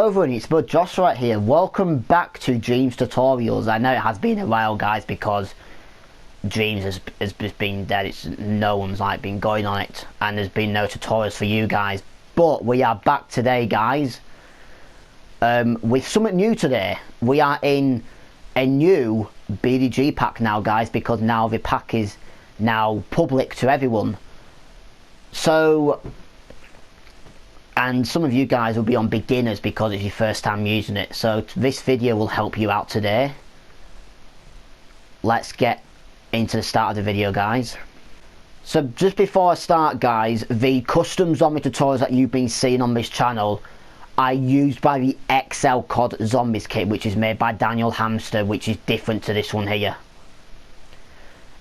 Hello everyone, it's Bud Josh right here. Welcome back to Dreams Tutorials. I know it has been a while, guys, because Dreams has been dead. No one's been going on it, and there's been no tutorials for you guys. But we are back today, guys, with something new today. We are in a new BDG pack now, guys, because now the pack is now public to everyone. So, and some of you guys will be on beginners because it's your first time using it, so this video will help you out today. Let's get into the start of the video, guys. So just before I start, guys, the custom zombie tutorials that you've been seeing on this channel are used by the XL COD Zombies kit, which is made by Daniel Hamster, which is different to this one here.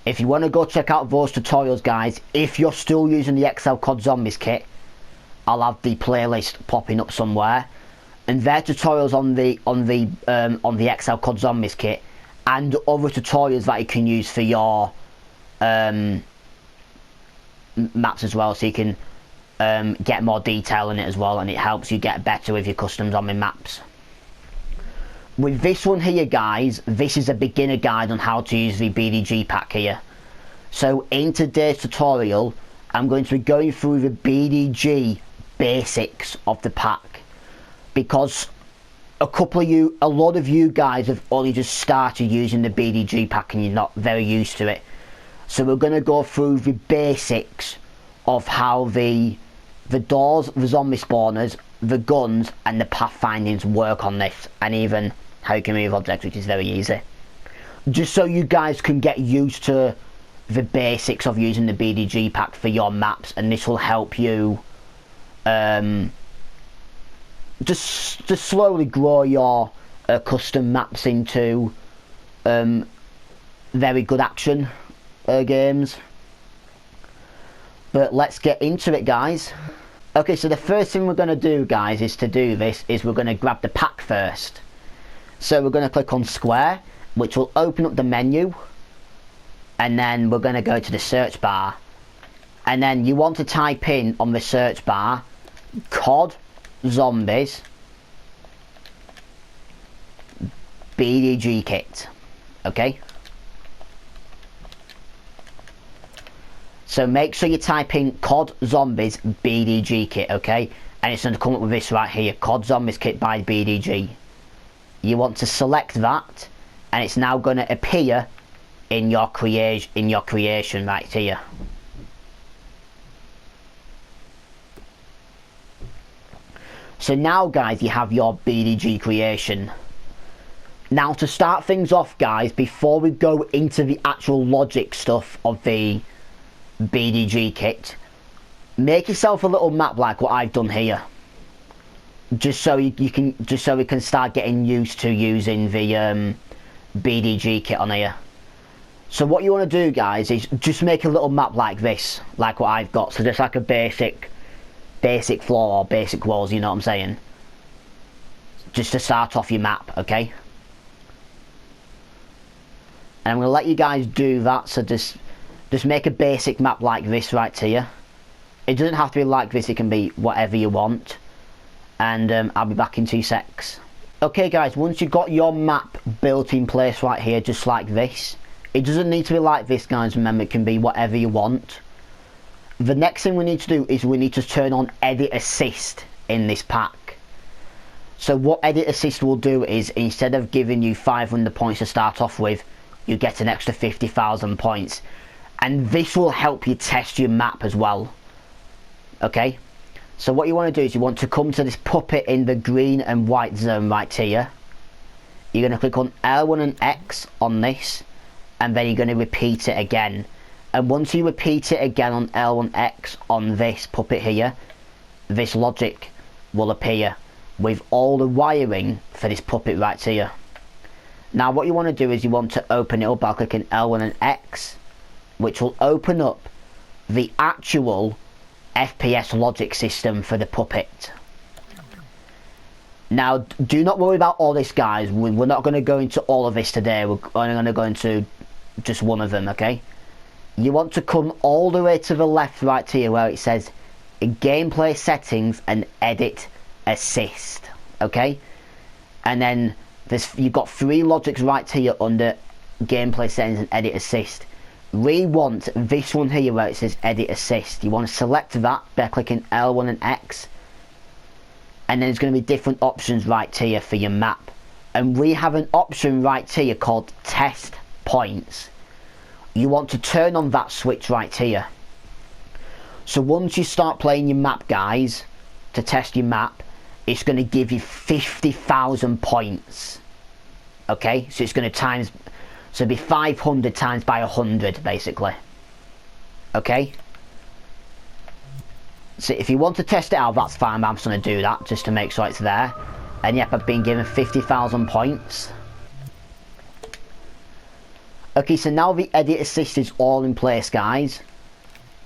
If you want to go check out those tutorials, guys, if you're still using the XL COD Zombies kit, I'll have the playlist popping up somewhere, and their tutorials on the XL COD Zombies kit and other tutorials that you can use for your maps as well, so you can get more detail in it as well, and it helps you get better with your custom zombie maps. With this one here, guys, this is a beginner guide on how to use the BDG pack here. So in today's tutorial, I'm going to be going through the BDG basics of the pack, because a lot of you guys have only just started using the BDG pack and you're not very used to it. So we're going to go through the basics of how the doors, the zombie spawners, the guns and the pathfindings work on this, and even how you can move objects, which is very easy, just so you guys can get used to the basics of using the BDG pack for your maps, and this will help you just slowly grow your custom maps into very good action games. But let's get into it, guys. Okay, so the first thing we're going to do, guys, is we're going to grab the pack first. So we're going to click on square, which will open up the menu, and then we're going to go to the search bar, and then you want to type in on the search bar COD Zombies BDG kit. Okay, so make sure you type in COD Zombies BDG kit, okay, and it's going to come up with this right here, COD Zombies kit by BDG. You want to select that, and it's now going to appear in your creation right here. So now, guys, you have your BDG creation. Now, to start things off, guys, before we go into the actual logic stuff of the BDG kit, make yourself a little map like what I've done here, just so we can start getting used to using the BDG kit on here. So what you want to do, guys, is just make a little map like this, like what I've got. So just like a basic floor or basic walls, you know what I'm saying, just to start off your map, okay? And I'm going to let you guys do that. So just make a basic map like this right here. It doesn't have to be like this, it can be whatever you want, and I'll be back in 2 secs. Okay, guys, once you've got your map built in place right here, just like this, it doesn't need to be like this, guys, remember, it can be whatever you want. The next thing we need to do is we need to turn on Edit Assist in this pack. So what Edit Assist will do is, instead of giving you 500 points to start off with, you get an extra 50,000 points. And this will help you test your map as well. Okay? So what you want to do is you want to come to this puppet in the green and white zone right here. You're going to click on L1 and X on this, and then you're going to repeat it again. And once you repeat it again on L1X on this puppet here, this logic will appear with all the wiring for this puppet right here. Now what you want to do is you want to open it up by clicking L1 and X, which will open up the actual FPS logic system for the puppet. Now do not worry about all this, guys, we're not going to go into all of this today, we're only going to go into just one of them, okay? You want to come all the way to the left right here where it says gameplay settings and edit assist. okay? And then you've got 3 logics right here under gameplay settings and edit assist. We want this one here where it says edit assist. You want to select that by clicking L1 and X, and then there's going to be different options right here for your map. And we have an option right here called test points. You want to turn on that switch right here. So once you start playing your map, guys, to test your map, it's going to give you 50,000 points. Okay, so it's going to times, so it'll be 500 times by 100 basically. Okay, so if you want to test it out, that's fine, but I'm just going to do that just to make sure it's there. And yep, I've been given 50,000 points. Okay, so now the edit assist is all in place, guys.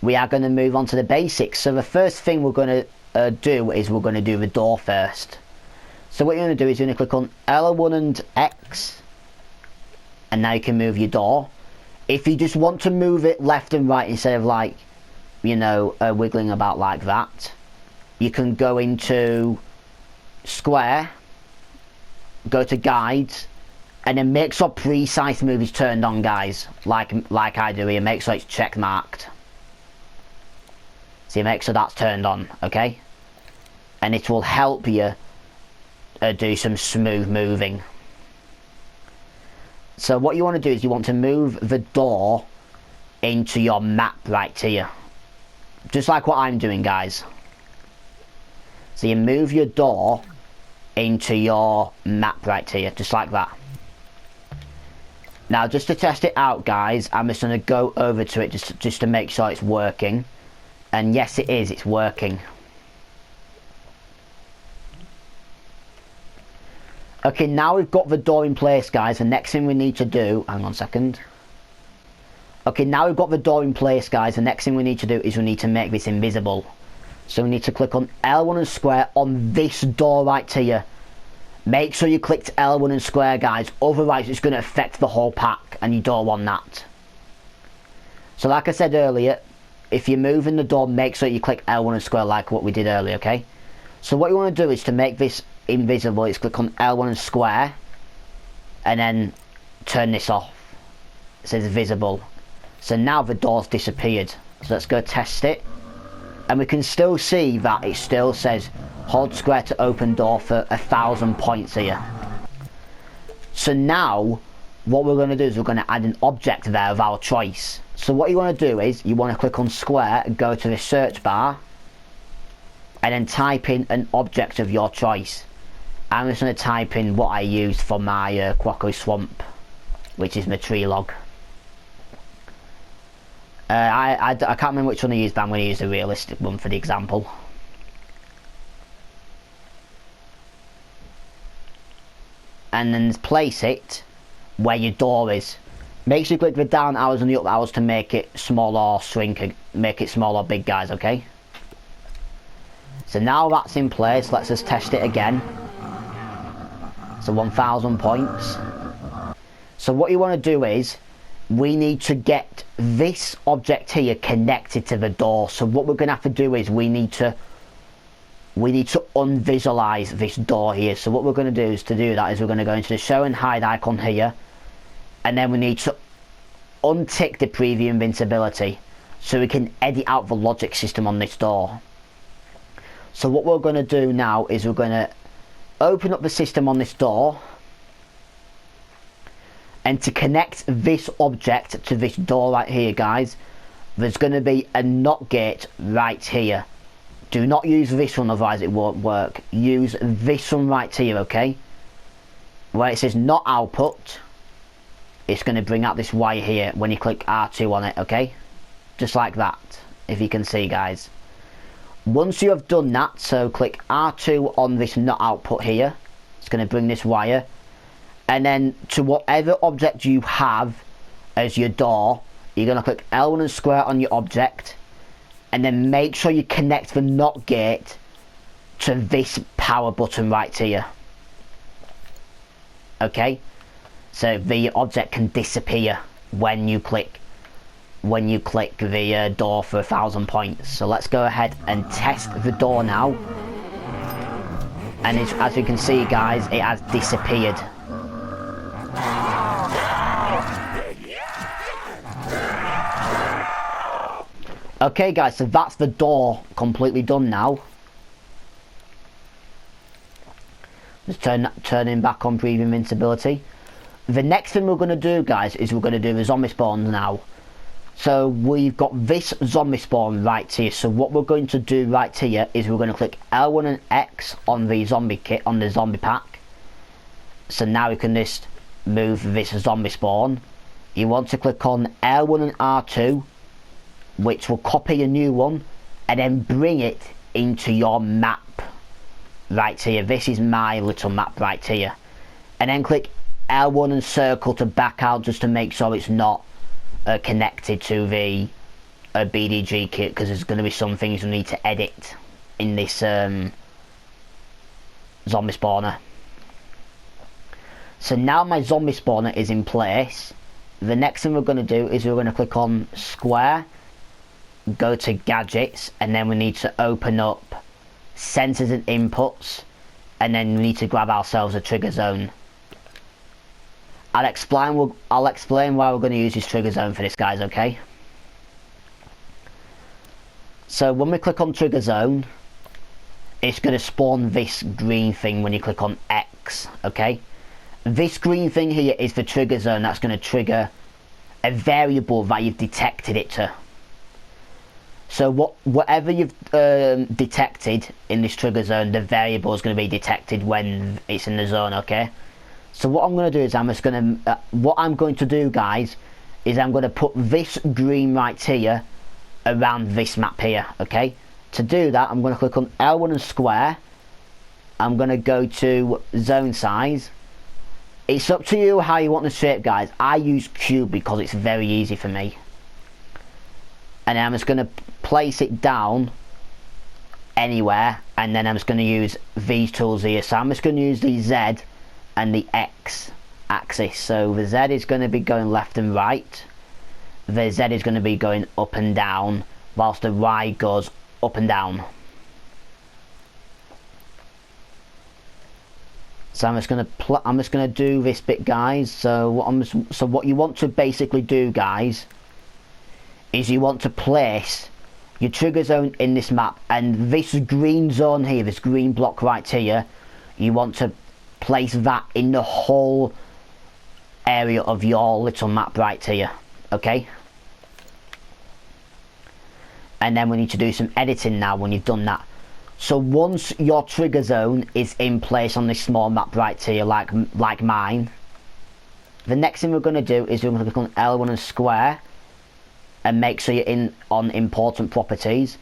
We are going to move on to the basics. So the first thing we're going to do is we're going to do the door first. So what you're going to do is you're going to click on L1 and X, and now you can move your door. If you just want to move it left and right instead of, like, you know, wiggling about like that, you can go into square, go to guides, and then make sure precise move is turned on, guys, like I do here. Make sure it's check marked. So you make sure that's turned on, okay? And it will help you do some smooth moving. So what you want to do is you want to move the door into your map right here. Just like what I'm doing, guys. So you move your door into your map right here, just like that. Now just to test it out, guys, I'm just going to go over to it just to make sure it's working. And yes, it is, it's working. Okay, now we've got the door in place, guys. The next thing we need to do, hang on a second. Okay, now we've got the door in place, guys. The next thing we need to do is we need to make this invisible. So we need to click on L1 and square on this door right here. Make sure you clicked L1 and square, guys. Otherwise, it's going to affect the whole pack, and you don't want that. So like I said earlier, if you're moving the door, make sure you click L1 and square like what we did earlier, okay? So what you want to do is to make this invisible is click on L1 and square, and then turn this off. It says visible. So now the door's disappeared. So let's go test it. And we can still see that it still says hold square to open door for 1,000 points here. So now what we're going to do is we're going to add an object there of our choice. So what you want to do is you want to click on square, go to the search bar, and then type in an object of your choice. I'm just going to type in what I used for my Quackery Swamp, which is my tree log. I can't remember which one I used, but I'm going to use a realistic one for the example. And then place it where your door is. Make sure you click the down arrows and the up arrows to make it small or shrink, make it small or big, guys, okay? So now that's in place, let's just test it again. So 1,000 points. So what you want to do is, we need to get this object here connected to the door. So what we're going to have to do is we need to unvisualize this door here. So what we're going to do is, to do that is we're going to go into the show and hide icon here, and then we need to untick the preview invincibility so we can edit out the logic system on this door. So what we're going to do now is we're going to open up the system on this door, and to connect this object to this door right here, guys, there's going to be a NOT gate right here. Do not use this one, otherwise it won't work. Use this one right here, okay? Where it says not output, it's going to bring out this wire here when you click R2 on it, okay? Just like that, if you can see, guys. Once you have done that, so click R2 on this not output here, it's going to bring this wire, and then to whatever object you have as your door, you're going to click L1 and square on your object, and then make sure you connect the NOT gate to this power button right here. Okay, so the object can disappear when you click the door for 1,000 points. So let's go ahead and test the door now. And as you can see guys, it has disappeared. Okay guys, so that's the door completely done now. Just turning back on previous invincibility. The next thing we're going to do guys is we're going to do the zombie spawns now. So we've got this zombie spawn right here. So what we're going to do right here is we're going to click L1 and X on the zombie kit, on the zombie pack. So now we can just move this zombie spawn. You want to click on L1 and R2, which will copy a new one and then bring it into your map right here. This is my little map right here. And then click L1 and circle to back out, just to make sure it's not connected to the BDG kit, because there's going to be some things we need to edit in this zombie spawner. So now my zombie spawner is in place. The next thing we're going to do is we're going to click on square, go to gadgets, and then we need to open up sensors and inputs, and then we need to grab ourselves a trigger zone. I'll explain why we're going to use this trigger zone for this guys, okay? So when we click on trigger zone, it's going to spawn this green thing when you click on X, okay? This green thing here is the trigger zone that's going to trigger a variable that you've detected it to. So whatever you've detected in this trigger zone, the variable is going to be detected when it's in the zone, okay? So what I'm going to do is what I'm going to do guys is I'm going to put this green right here around this map here, okay? To do that, I'm going to click on L1 and square. I'm going to go to zone size. It's up to you how you want the shape guys. I use cube because it's very easy for me. And then I'm just going to place it down anywhere, and then I'm just going to use these tools here. So I'm just going to use the Z and the X axis. So the Z is going to be going left and right, the Z is going to be going up and down, whilst the Y goes up and down. So I'm just going to do this bit guys. So what you want to basically do guys is you want to place your trigger zone in this map, and this green zone here, this green block right here, you want to place that in the whole area of your little map right here, okay? And then we need to do some editing now when you've done that. So once your trigger zone is in place on this small map right here, like mine, the next thing we're going to do is we're going to click on L1 and square and make sure you're on important properties.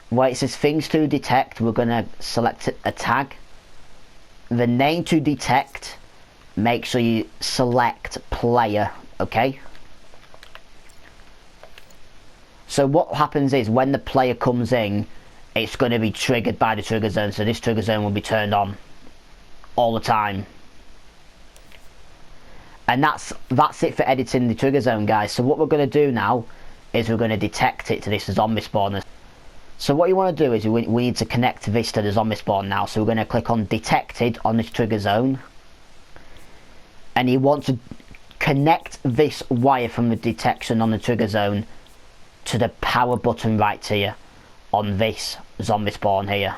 Where it says things to detect, we're going to select a tag. The name to detect, make sure you select player, okay? So what happens is when the player comes in, it's going to be triggered by the trigger zone, so this trigger zone will be turned on all the time. And that's it for editing the trigger zone guys. So what we're going to do now is we're going to detect it to this zombie spawner. So what you want to do is we need to connect this to the zombie spawn now. So we're going to click on detected on this trigger zone, and you want to connect this wire from the detection on the trigger zone to the power button right here on this zombie spawn here.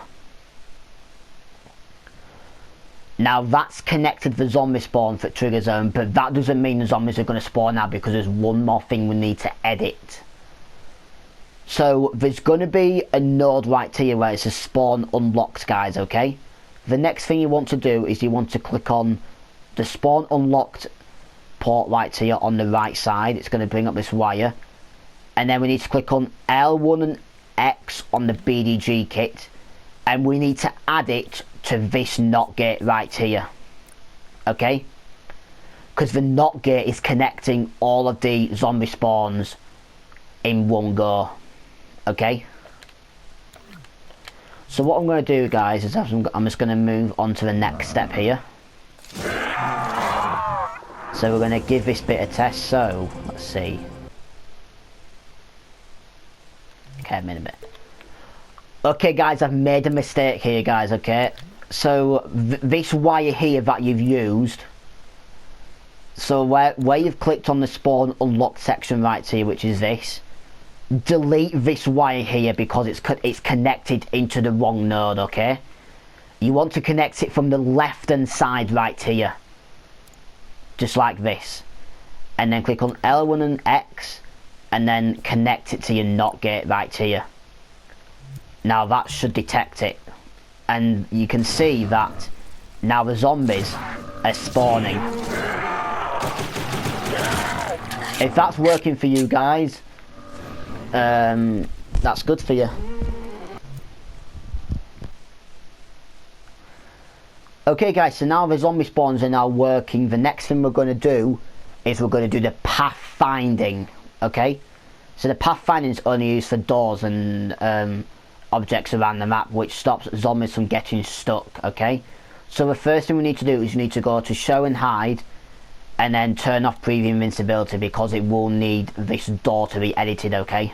Now that's connected the zombie spawn for trigger zone, but that doesn't mean the zombies are going to spawn now, because there's one more thing we need to edit. So there's going to be a node right here where it says spawn unlocked guys, okay? The next thing you want to do is you want to click on the spawn unlocked port right here on the right side. It's going to bring up this wire, and then we need to click on L1 and X on the BDG kit, and we need to add it to this NOT gate right here, okay? Because the NOT gate is connecting all of the zombie spawns in one go, okay? So what I'm going to do guys is I'm just going to move on to the next step here. So we're going to give this bit a test. So let's see. Okay, a minute. Okay guys, I've made a mistake here guys, okay? So this wire here that you've used, so where you've clicked on the spawn unlock section right here, which is this, delete this wire here because it's connected into the wrong node, okay? You want to connect it from the left hand side right here, just like this, and then click on L1 and X and then connect it to your NOT gate right here. Now that should detect it, and you can see that now the zombies are spawning. If that's working for you guys, that's good for you. Okay guys, so now the zombie spawns are now working. The next thing we're going to do is we're going to do the pathfinding, okay? So the pathfinding is only used for doors and objects around the map, which stops zombies from getting stuck, okay? So the first thing we need to do is you need to go to show and hide and then turn off preview invincibility because it will need this door to be edited, okay?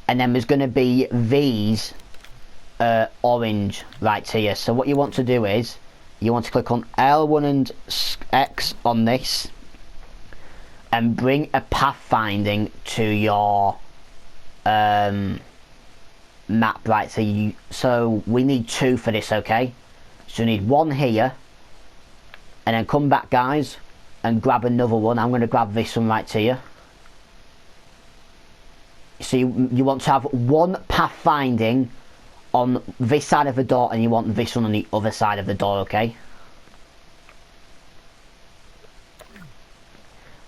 And then there's going to be these orange right here. So what you want to do is you want to click on L1 and X on this and bring a pathfinding to your map right. So we need 2 for this, okay? So you need 1 here, and then come back guys and grab another one. I'm going to grab this one right here. So you want to have 1 pathfinding on this side of the door, and you want this one on the other side of the door, okay?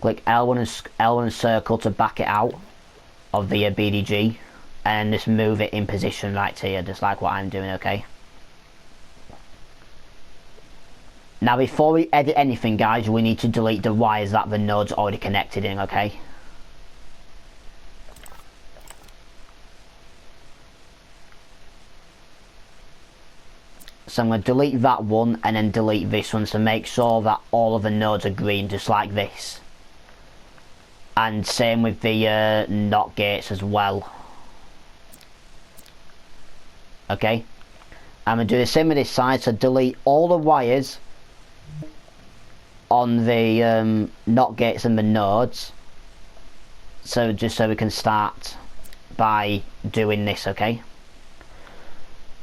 Click L1 and circle to back it out of the BDG, and just move it in position right here, just like what I'm doing, okay? Now before we edit anything guys, we need to delete the wires that the node's already connected in, okay? So I'm going to delete that one and then delete this one, so make sure that all of the nodes are green, just like this. And same with the NOT gates as well. Okay, I'm going to do the same with this side, so delete all the wires on the NOT gates and the nodes. So just so we can start by doing this, okay?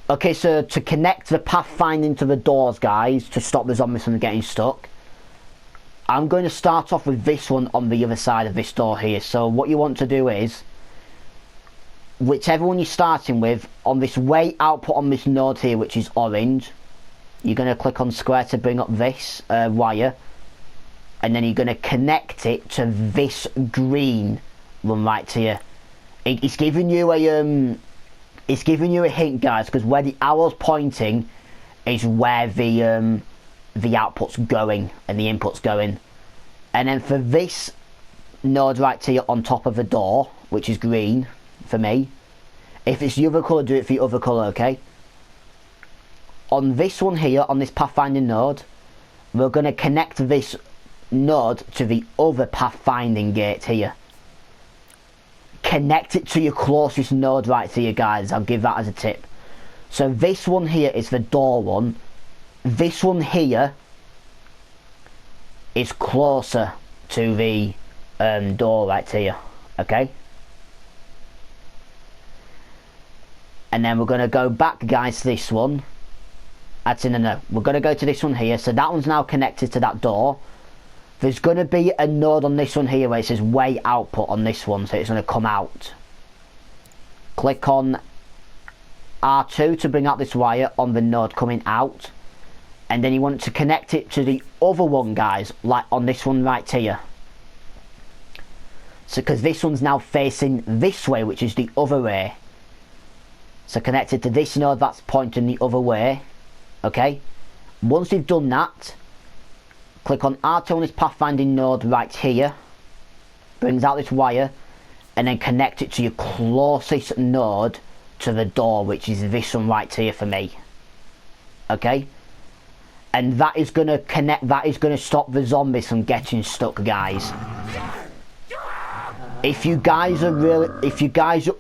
Okay, so to connect the pathfinding to the doors, guys, to stop the zombies from getting stuck, I'm going to start off with this one on the other side of this door here. So what you want to do is, whichever one you're starting with, on this way output on this node here, which is orange, you're going to click on square to bring up this wire, and then you're going to connect it to this green one right here. It's giving you a hint, guys, because where the arrow's pointing is where the output's going and the input's going. And then for this node right here on top of the door, which is green for me, if it's the other colour, do it for the other colour, okay? On this one here, on this pathfinding node, we're going to connect this node to the other pathfinding gate here. Connect it to your closest node right here, guys. I'll give that as a tip. So this one here is the door one. This one here is closer to the door right here, okay? And then we're going to go back, guys, to this one. No, we're going to go to this one here. So that one's now connected to that door. There's going to be a node on this one here where it says way output on this one, so it's going to come out. Click on R2 to bring out this wire on the node coming out, and then you want to connect it to the other one, guys, like on this one right here. So because this one's now facing this way, which is the other way. So connect it to this node that's pointing the other way, okay? Once you've done that, click on R2 on this pathfinding node right here, brings out this wire, and then connect it to your closest node to the door, which is this one right here for me, okay? And that is going to connect, that is going to stop the zombies from getting stuck, guys. If you guys are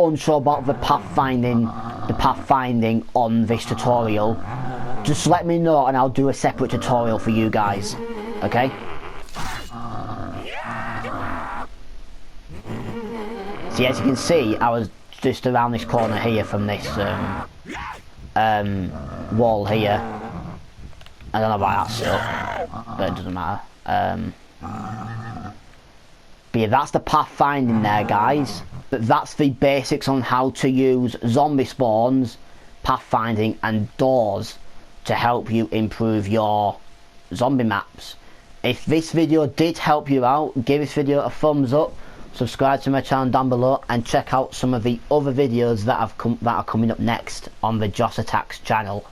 unsure about the pathfinding the pathfinding on this tutorial, just let me know and I'll do a separate tutorial for you guys, okay? See, as you can see, I was just around this corner here from this wall here. I don't know about that stuff, but it doesn't matter. But yeah, that's the pathfinding there, guys. But that's the basics on how to use zombie spawns, pathfinding and doors to help you improve your zombie maps. If this video did help you out, give this video a thumbs up, subscribe to my channel down below, and check out some of the other videos that are coming up next on the Joss Attacks channel.